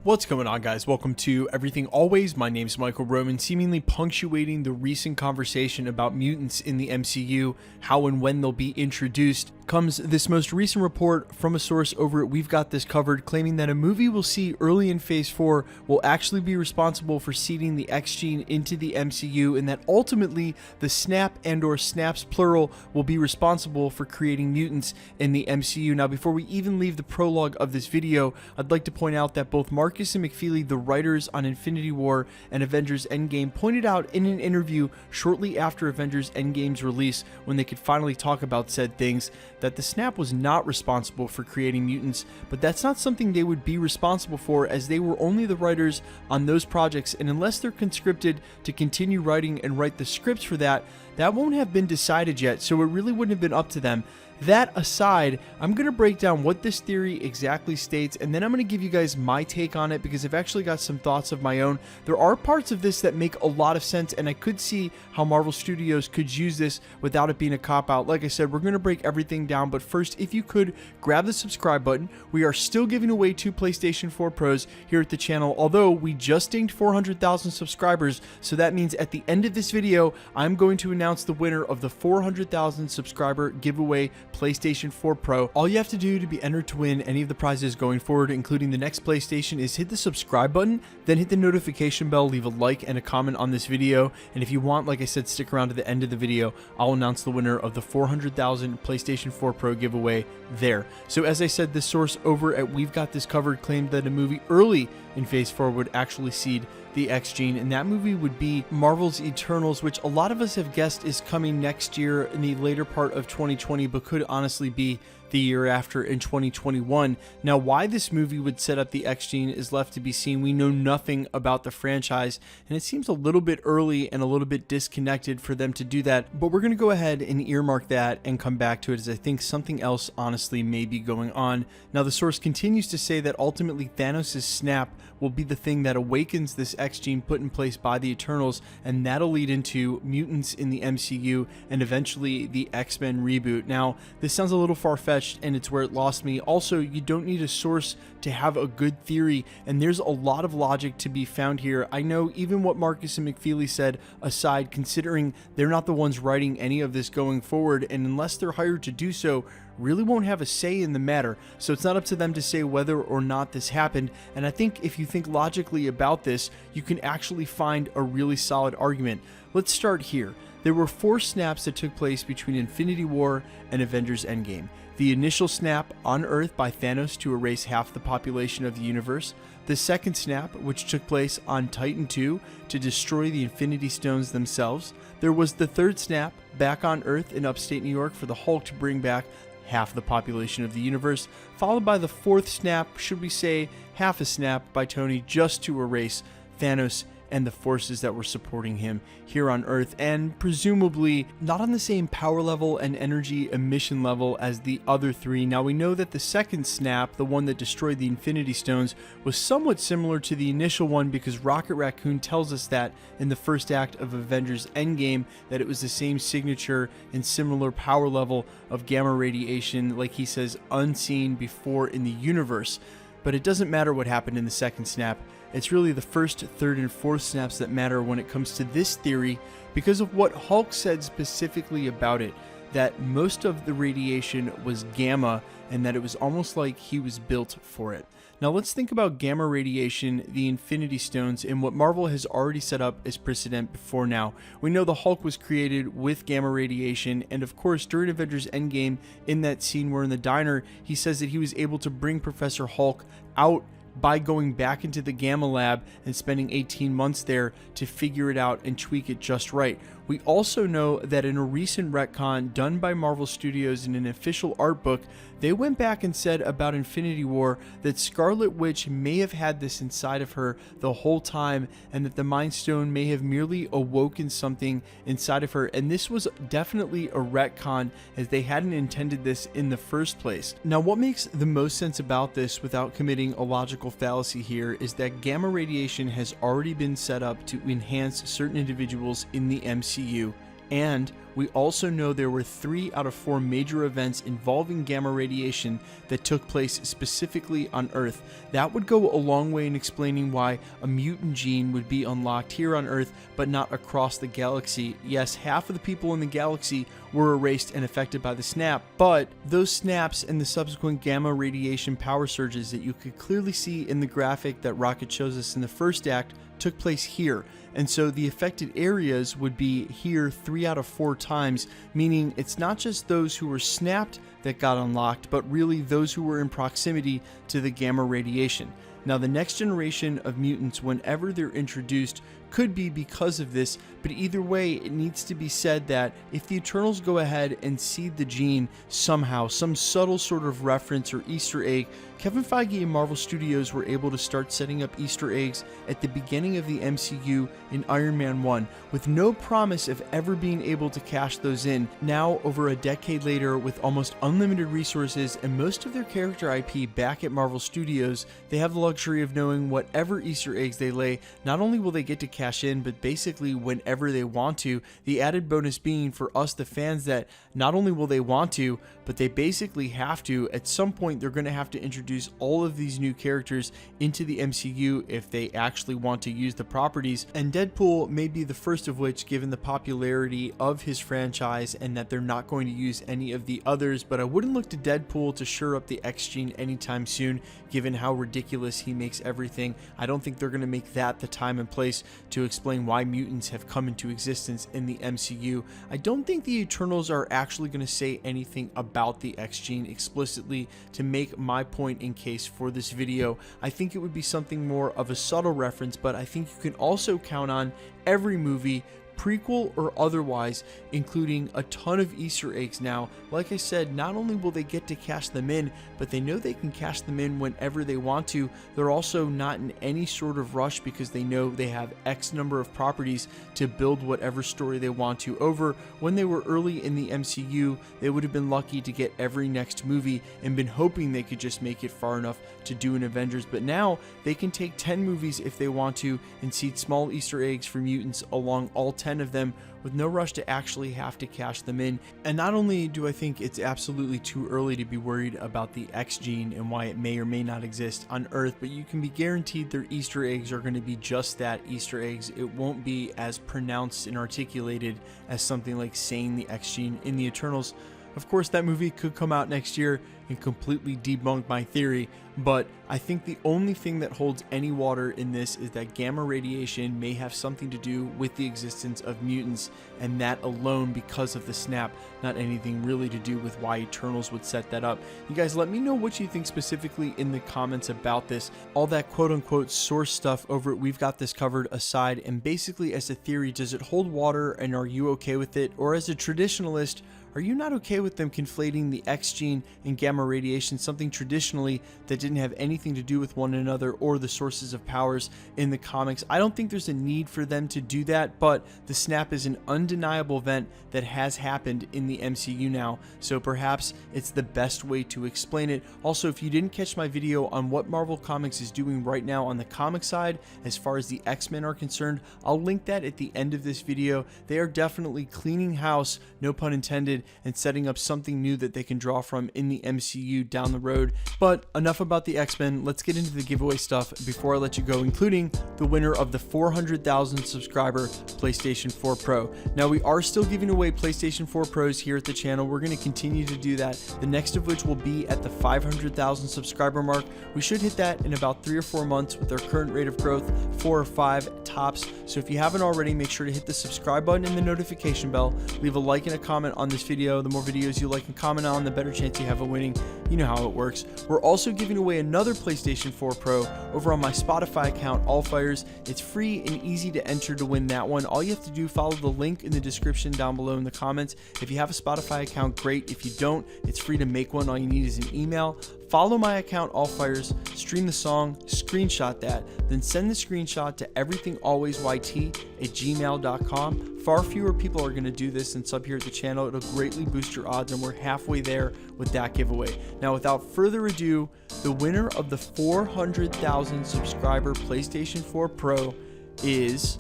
What's going on, guys? Welcome to Everything Always. My name's Michael Roman. Seemingly punctuating the recent conversation about mutants in the MCU, how and when they'll be introduced, comes this most recent report from a source over at We've Got This Covered, claiming that a movie we'll see early in Phase 4 will actually be responsible for seeding the X gene into the MCU, and that ultimately the snap and/or snaps plural will be responsible for creating mutants in the MCU. Now, before we even leave the prologue of this video, I'd like to point out that both Marcus and McFeely, the writers on Infinity War and Avengers Endgame, pointed out in an interview shortly after Avengers Endgame's release, when they could finally talk about said things, that the snap was not responsible for creating mutants, but that's not something they would be responsible for, as they were only the writers on those projects, and unless they're conscripted to continue writing and write the scripts for that won't have been decided yet, so it really wouldn't have been up to them. That aside, I'm going to break down what this theory exactly states, and then I'm going to give you guys my take on it, because I've actually got some thoughts of my own. There are parts of this that make a lot of sense, and I could see how Marvel Studios could use this without it being a cop-out. Like I said, we're going to break everything down, but first, if you could, grab the subscribe button. We are still giving away 2 PlayStation 4 Pros here at the channel, although we just dinged 400,000 subscribers, so that means at the end of this video, I'm going to announce the winner of the 400,000 subscriber giveaway PlayStation 4 Pro. All you have to do to be entered to win any of the prizes going forward, including the next PlayStation, is hit the subscribe button, then hit the notification bell, leave a like and a comment on this video, and if you want, like I said, stick around to the end of the video. I'll announce the winner of the 400,000 PlayStation 4 Pro giveaway there. So as I said, the source over at We've Got This Covered claimed that a movie early in Phase 4 would actually seed the X gene, and that movie would be Marvel's Eternals, which a lot of us have guessed is coming next year in the later part of 2020, but could honestly be the year after in 2021. Now, why this movie would set up the X gene is left to be seen. We know nothing about the franchise, and it seems a little bit early and a little bit disconnected for them to do that, but we're going to go ahead and earmark that and come back to it, as I think something else honestly may be going on. Now, the source continues to say that ultimately Thanos' snap will be the thing that awakens this X gene put in place by the Eternals, and that'll lead into mutants in the MCU and eventually the X-Men reboot. Now, this sounds a little far-fetched, and it's where it lost me. Also, you don't need a source to have a good theory, and there's a lot of logic to be found here. I know even what Marcus and McFeely said aside, considering they're not the ones writing any of this going forward, and unless they're hired to do so, really won't have a say in the matter, so it's not up to them to say whether or not this happened. And I think if you think logically about this, you can actually find a really solid argument. Let's start here. There were 4 snaps that took place between Infinity War and Avengers Endgame. The initial snap on Earth by Thanos to erase half the population of the universe. The second snap, which took place on Titan II to destroy the Infinity Stones themselves. There was the third snap back on Earth in upstate New York for the Hulk to bring back half the population of the universe, followed by the fourth snap, should we say half a snap, by Tony just to erase Thanos and the forces that were supporting him here on Earth, and presumably not on the same power level and energy emission level as the other 3. Now, we know that the second snap, the one that destroyed the Infinity Stones, was somewhat similar to the initial one, because Rocket Raccoon tells us that in the first act of Avengers Endgame, that it was the same signature and similar power level of gamma radiation, like he says, unseen before in the universe. But it doesn't matter what happened in the second snap. It's really the first, third, and fourth snaps that matter when it comes to this theory, because of what Hulk said specifically about it, that most of the radiation was gamma, and that it was almost like he was built for it. Now, let's think about gamma radiation, the Infinity Stones, and what Marvel has already set up as precedent before now. We know the Hulk was created with gamma radiation, and of course, during Avengers Endgame, in that scene where in the diner, he says that he was able to bring Professor Hulk out by going back into the Gamma Lab and spending 18 months there to figure it out and tweak it just right. We also know that in a recent retcon done by Marvel Studios in an official art book, they went back and said about Infinity War that Scarlet Witch may have had this inside of her the whole time, and that the Mind Stone may have merely awoken something inside of her, and this was definitely a retcon, as they hadn't intended this in the first place. Now, what makes the most sense about this without committing a logical fallacy here is that gamma radiation has already been set up to enhance certain individuals in the MCU, and we also know there were 3 out of 4 major events involving gamma radiation that took place specifically on Earth. That would go a long way in explaining why a mutant gene would be unlocked here on Earth, but not across the galaxy. Yes, half of the people in the galaxy were erased and affected by the snap, but those snaps and the subsequent gamma radiation power surges that you could clearly see in the graphic that Rocket shows us in the first act took place here. And so the affected areas would be here 3 out of 4 times, meaning it's not just those who were snapped that got unlocked, but really those who were in proximity to the gamma radiation. Now, the next generation of mutants, whenever they're introduced, could be because of this, but either way, it needs to be said that if the Eternals go ahead and seed the gene somehow, some subtle sort of reference or Easter egg, Kevin Feige and Marvel Studios were able to start setting up Easter eggs at the beginning of the MCU in Iron Man 1, with no promise of ever being able to cash those in. Now, over a decade later, with almost unlimited resources and most of their character IP back at Marvel Studios, they have the luxury of knowing whatever Easter eggs they lay, not only will they get to cash in, but basically whenever they want to. The added bonus being for us, the fans, that not only will they want to, but they basically have to. At some point, they're going to have to introduce all of these new characters into the MCU if they actually want to use the properties, and Deadpool may be the first of which, given the popularity of his franchise and that they're not going to use any of the others. But I wouldn't look to Deadpool to shore up the X gene anytime soon, given how ridiculous he makes everything. I don't think they're going to make that the time and place to explain why mutants have come into existence in the MCU. I don't think the Eternals are actually going to say anything about the X gene explicitly to make my point in case for this video. I think it would be something more of a subtle reference, but I think you can also count on every movie, prequel or otherwise, including a ton of Easter eggs now. Like I said, not only will they get to cash them in, but they know they can cash them in whenever they want to. They're also not in any sort of rush because they know they have X number of properties to build whatever story they want to over. When they were early in the MCU, they would have been lucky to get every next movie and been hoping they could just make it far enough to do an Avengers, but now they can take 10 movies if they want to and seed small Easter eggs for mutants along all 10 of them with no rush to actually have to cash them in. And not only do I think it's absolutely too early to be worried about the X gene and why it may or may not exist on Earth, but you can be guaranteed their Easter eggs are going to be just that, Easter eggs. It won't be as pronounced and articulated as something like saying the X gene in the Eternals. Of course, that movie could come out next year and completely debunk my theory, but I think the only thing that holds any water in this is that gamma radiation may have something to do with the existence of mutants, and that alone because of the snap, not anything really to do with why Eternals would set that up. You guys, let me know what you think specifically in the comments about this. All that quote-unquote source stuff over at We've Got This Covered aside, and basically as a theory, does it hold water and are you okay with it? Or as a traditionalist, are you not okay with them conflating the X gene and gamma radiation, something traditionally that didn't have anything to do with one another or the sources of powers in the comics? I don't think there's a need for them to do that, but the snap is an undeniable event that has happened in the MCU now, so perhaps it's the best way to explain it. Also, if you didn't catch my video on what Marvel Comics is doing right now on the comic side as far as the X-Men are concerned, I'll link that at the end of this video. They are definitely cleaning house, no pun intended, and setting up something new that they can draw from in the MCU down the road. But enough about the X-Men, let's get into the giveaway stuff before I let you go, including the winner of the 400,000 subscriber PlayStation 4 Pro. Now, we are still giving away PlayStation 4 Pros here at the channel. We're going to continue to do that, the next of which will be at the 500,000 subscriber mark. We should hit that in about 3 or 4 months with our current rate of growth, 4 or 5 tops. So if you haven't already, make sure to hit the subscribe button and the notification bell. Leave a like and a comment on this video. The more videos you like and comment on, the better chance you have of winning. You know how it works. We're also giving away another PlayStation 4 Pro over on my Spotify account, Allfires. It's free and easy to enter to win that one. All you have to do, follow the link in the description down below in the comments. If you have a Spotify account, great. If you don't, it's free to make one. All you need is an email. Follow my account, Allfires, stream the song, screenshot that, then send the screenshot to everythingalwaysYT@gmail.com. Far fewer people are going to do this than sub here at the channel. It'll greatly boost your odds, and we're halfway there with that giveaway. Now, without further ado, the winner of the 400,000 subscriber PlayStation 4 Pro is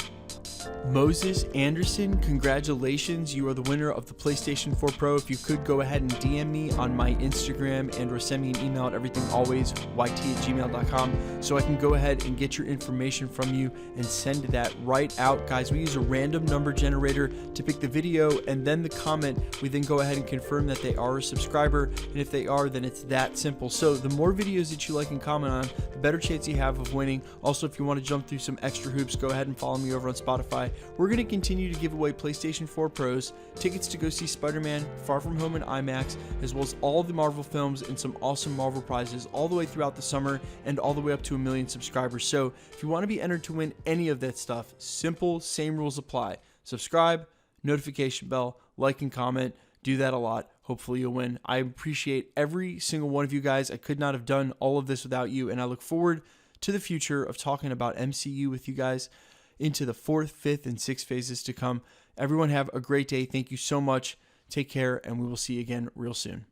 Moses Anderson, congratulations. You are the winner of the PlayStation 4 Pro. If you could go ahead and DM me on my Instagram and or send me an email at everythingalwaysYT@gmail.com so I can go ahead and get your information from you and send that right out. Guys, we use a random number generator to pick the video and then the comment. We then go ahead and confirm that they are a subscriber, and if they are, then it's that simple. So the more videos that you like and comment on, the better chance you have of winning. Also, if you want to jump through some extra hoops, go ahead and follow me over on Spotify. We're going to continue to give away PlayStation 4 Pros, tickets to go see Spider-Man Far From Home in IMAX, as well as all the Marvel films and some awesome Marvel prizes all the way throughout the summer and all the way up to 1 million subscribers. So if you want to be entered to win any of that stuff, simple, same rules apply. Subscribe, notification bell, like and comment. Do that a lot. Hopefully you'll win. I appreciate every single one of you guys. I could not have done all of this without you, and I look forward to the future of talking about MCU with you guys into the 4th, 5th, and 6th phases to come. Everyone have a great day. Thank you so much. Take care, and we will see you again real soon.